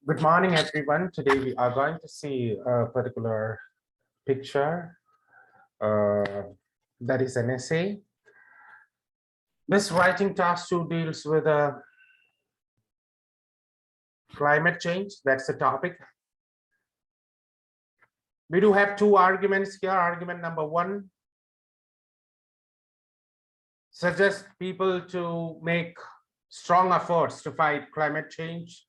Good morning, everyone. Today we are going to see a particular picture that is an essay. This writing task 2 deals with climate change. That's the topic. We do have two arguments here. Argument number one suggests people to make strong efforts to fight climate change.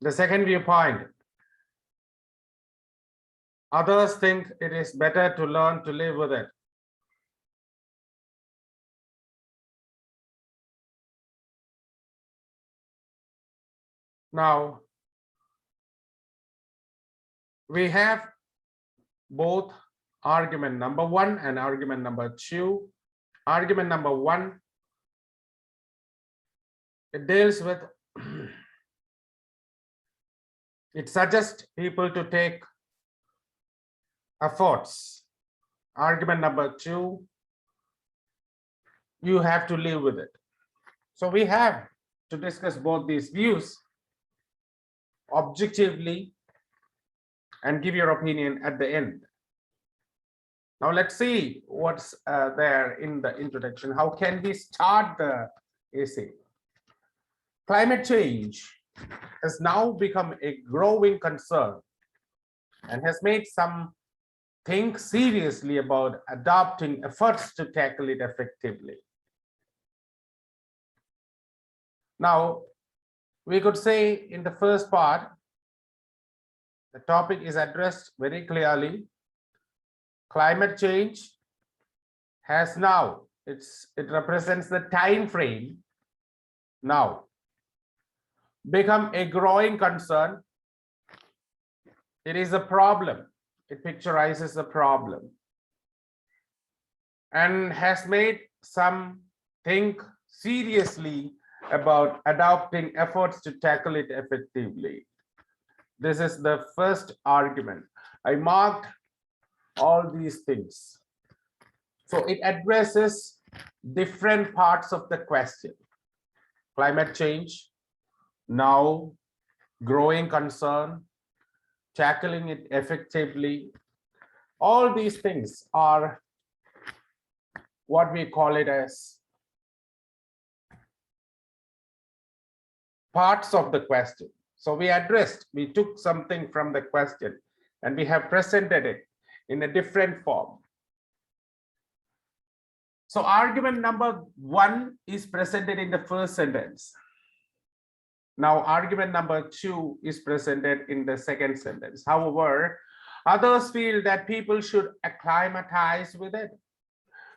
The second viewpoint, others think it is better to learn to live with it. Now, we have both argument number one and argument number two. Argument number one, it deals with, it suggests people to take efforts. Argument number two, you have to live with it. So we have to discuss both these views objectively and give your opinion at the end. Now let's see what's there in the introduction. How can we start the essay? Climate change has now become a growing concern and has made some think seriously about adopting efforts to tackle it effectively. Now, we could say in the first part, the topic is addressed very clearly. Climate change has now, it represents the time frame now, become a growing concern. It is a problem. It picturizes a problem and has made some think seriously about adopting efforts to tackle it effectively. This is the first argument. I marked all these things. So it addresses different parts of the question. Climate change, now growing concern, tackling it effectively. All these things are what we call it as parts of the question. So we took something from the question and we have presented it in a different form. So argument number one is presented in the first sentence. Now argument number two is presented in the second sentence. However, others feel that people should acclimatize with it.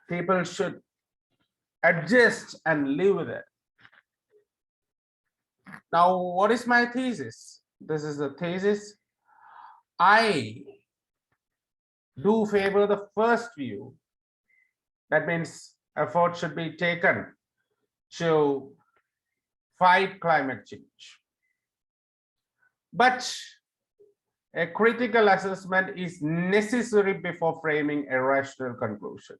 People should adjust and live with it. Now, what is my thesis? This is the thesis. I do favor the first view. That means effort should be taken to fight climate change. But a critical assessment is necessary before framing a rational conclusion.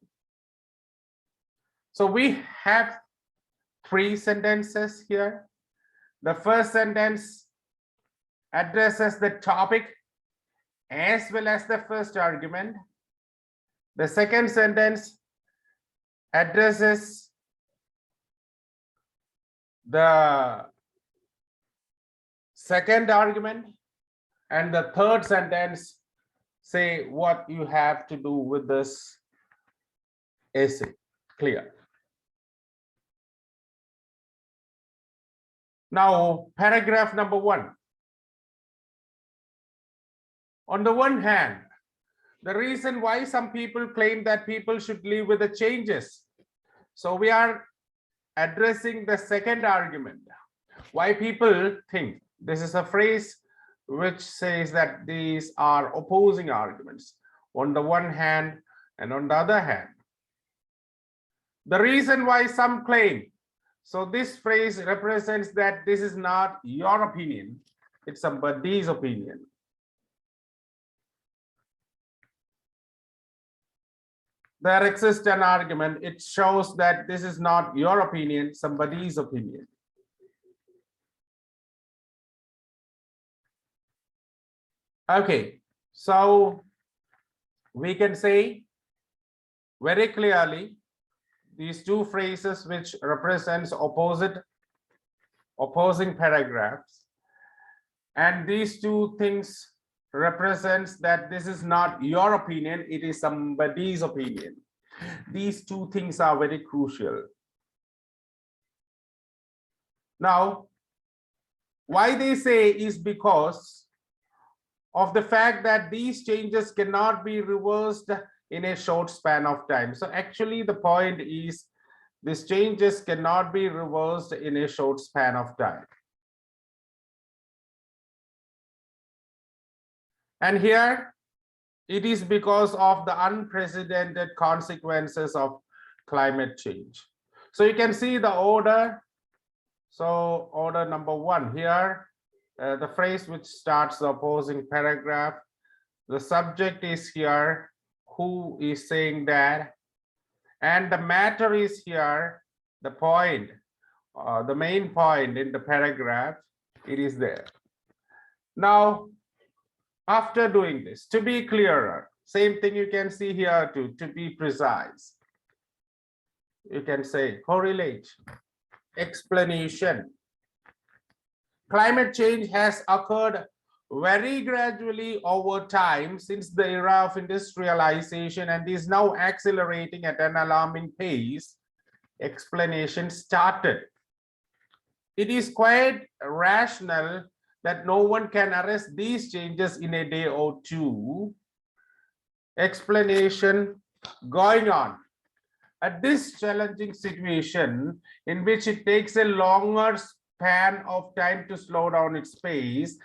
So we have three sentences here. The first sentence addresses the topic as well as the first argument. The second sentence addresses the second argument, and the third sentence say what you have to do with this essay. Clear? Now, paragraph number one. On the one hand, the reason why some people claim that people should live with the changes. So we are addressing the second argument. Why people think. This is a phrase which says that these are opposing arguments. On the one hand and on the other hand. The reason why some claim. So this phrase represents that this is not your opinion, it's somebody's opinion. There exists an argument, it shows that this is not your opinion, somebody's opinion. Okay, so we can say very clearly these two phrases which represents opposing paragraphs, and these two things represents that this is not your opinion, it is somebody's opinion. These two things are very crucial. Now, why they say is because of the fact that these changes cannot be reversed in a short span of time. So actually the point is these changes cannot be reversed in a short span of time. And here it is because of the unprecedented consequences of climate change. So you can see the order. So order number one here, the phrase which starts the opposing paragraph, the subject is here, who is saying that, and the matter is here, the point, the main point in the paragraph, it is there. Now, after doing this, to be clearer, same thing you can see here too, to be precise, you can say correlate, explanation. Climate change has occurred very gradually over time since the era of industrialization and is now accelerating at an alarming pace. Explanation started. It is quite rational that no one can arrest these changes in a day or two. Explanation going on. At this challenging situation in which it takes a longer span of time to slow down its pace,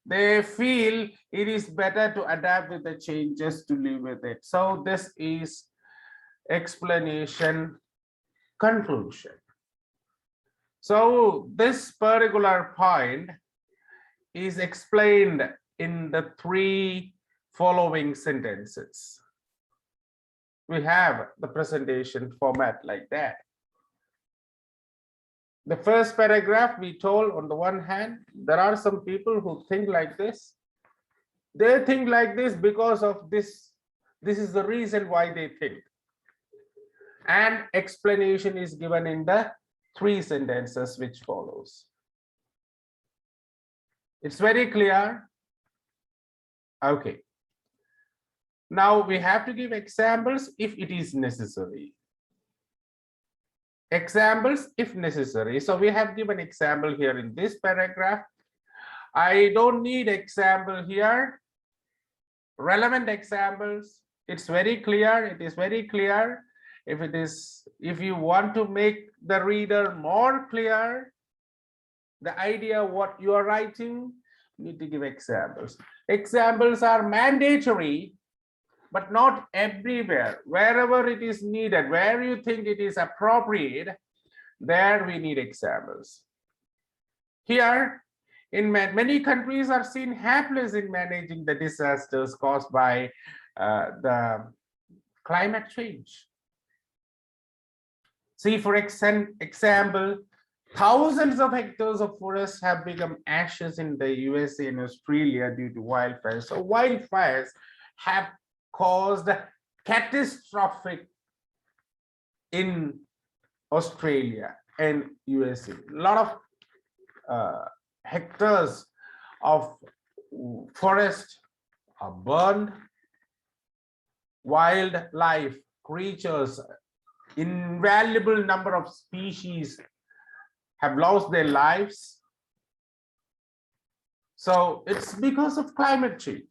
they feel it is better to adapt with the changes to live with it. So this is explanation conclusion. So this particular point is explained in the three following sentences. We have the presentation format like that. The first paragraph, we told on the one hand, there are some people who think like this. They think like this because of this. This is the reason why they think. And explanation is given in the three sentences which follows. It's very clear. Okay. Now we have to give examples if it is necessary. Examples if necessary. So we have given example here in this paragraph. I don't need example here. Relevant examples. It's very clear. It is very clear. If you want to make the reader more clear, the idea what you are writing, you need to give examples. Examples are mandatory, but not everywhere. Wherever it is needed, where you think it is appropriate, there we need examples. Here, in many countries are seen helpless in managing the disasters caused by the climate change. See, for example, thousands of hectares of forests have become ashes in the USA and Australia due to wildfires. So wildfires have caused catastrophic in Australia and USA. A lot of hectares of forest are burned. Wildlife creatures, invaluable number of species have lost their lives. So it's because of climate change.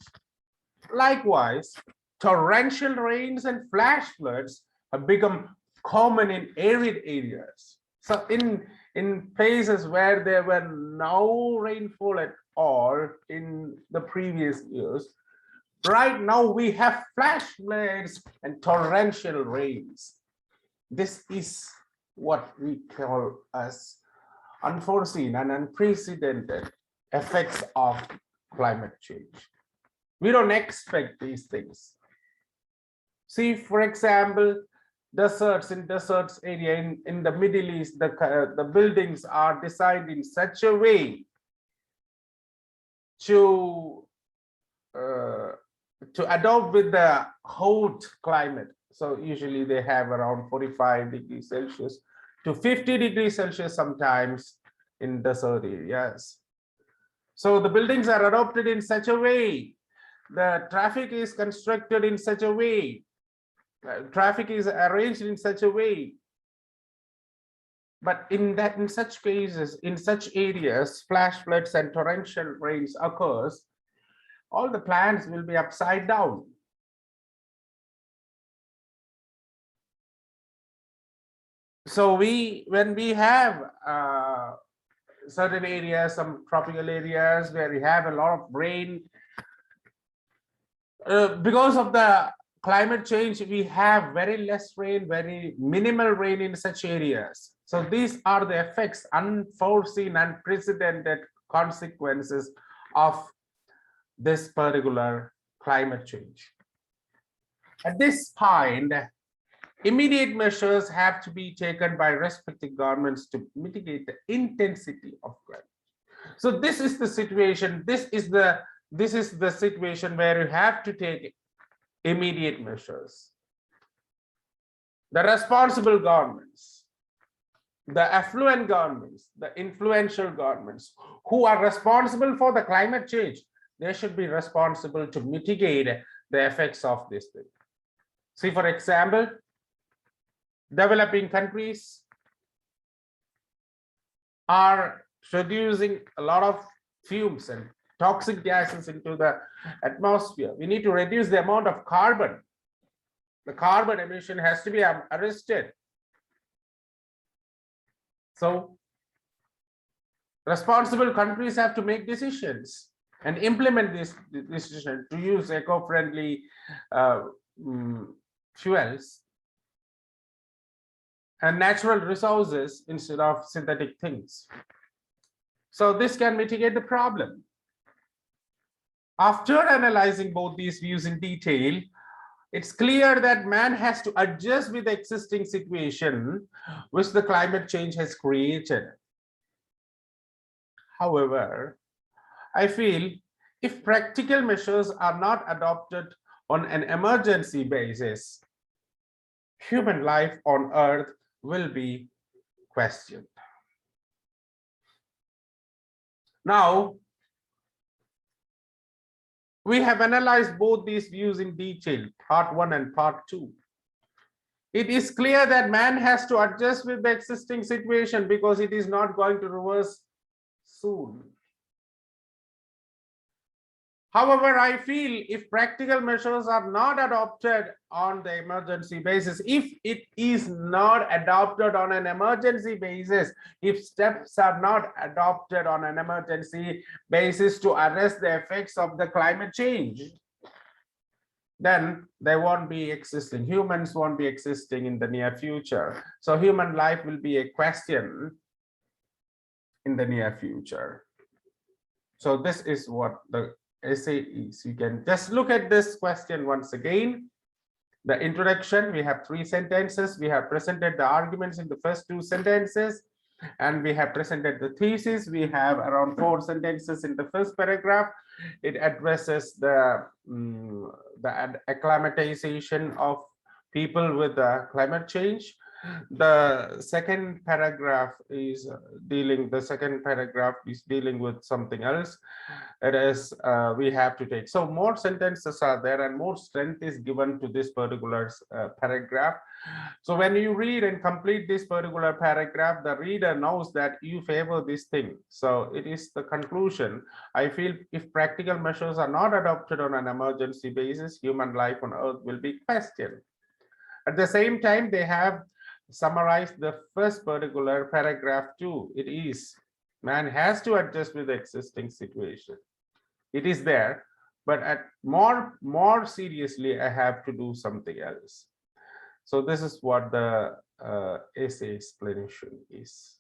Likewise, torrential rains and flash floods have become common in arid areas. So in places where there were no rainfall at all in the previous years, right now we have flash floods and torrential rains. This is what we call as unforeseen and unprecedented effects of climate change. We don't expect these things. See, for example, deserts area in the Middle East, the buildings are designed in such a way to to adopt with the hot climate. So usually they have around 45 degrees Celsius to 50 degrees Celsius sometimes in desert areas. So the buildings are adopted in such a way, the traffic is constructed in such a way, traffic is arranged in such a way. But in such cases, in such areas, flash floods and torrential rains occurs, all the plants will be upside down. So when we have certain areas, some tropical areas where we have a lot of rain, because of the climate change, we have very less rain, very minimal rain in such areas. So these are the effects, unforeseen, unprecedented consequences of this particular climate change. At this point, immediate measures have to be taken by respective governments to mitigate the intensity of climate. So this is the situation. This is the situation where you have to take immediate measures. The responsible governments, the affluent governments, the influential governments who are responsible for the climate change, they should be responsible to mitigate the effects of this thing. See, for example, developing countries are producing a lot of fumes and toxic gases into the atmosphere. We need to reduce the amount of carbon. The carbon emission has to be arrested. So responsible countries have to make decisions and implement this decision to use eco-friendly fuels and natural resources instead of synthetic things. So this can mitigate the problem. After analyzing both these views in detail, it's clear that man has to adjust with the existing situation which the climate change has created. However, I feel if practical measures are not adopted on an emergency basis, human life on Earth will be questioned. Now, we have analyzed both these views in detail, part 1 and part 2. It is clear that man has to adjust with the existing situation because it is not going to reverse soon. However, I feel if practical measures are not adopted on the emergency basis, if it is not adopted on an emergency basis, if steps are not adopted on an emergency basis to arrest the effects of the climate change, then they won't be existing. Humans won't be existing in the near future. So human life will be a question in the near future. So this is what the essay is. You can just look at this question once again. The introduction, we have 3 sentences. We have presented the arguments in the first 2 sentences, and we have presented the thesis. We have around 4 sentences in the first paragraph. It addresses the acclimatization of people with climate change. The second paragraph is dealing with something else. It is we have to take, so more sentences are there and more strength is given to this particular paragraph. So when you read and complete this particular paragraph, the reader knows that you favor this thing. So it is the conclusion. I feel if practical measures are not adopted on an emergency basis, human life on Earth will be questioned. At the same time, they have summarized the first particular paragraph too. It is man has to adjust with the existing situation. It is there, but at more seriously, I have to do something else. So this is what the essay explanation is.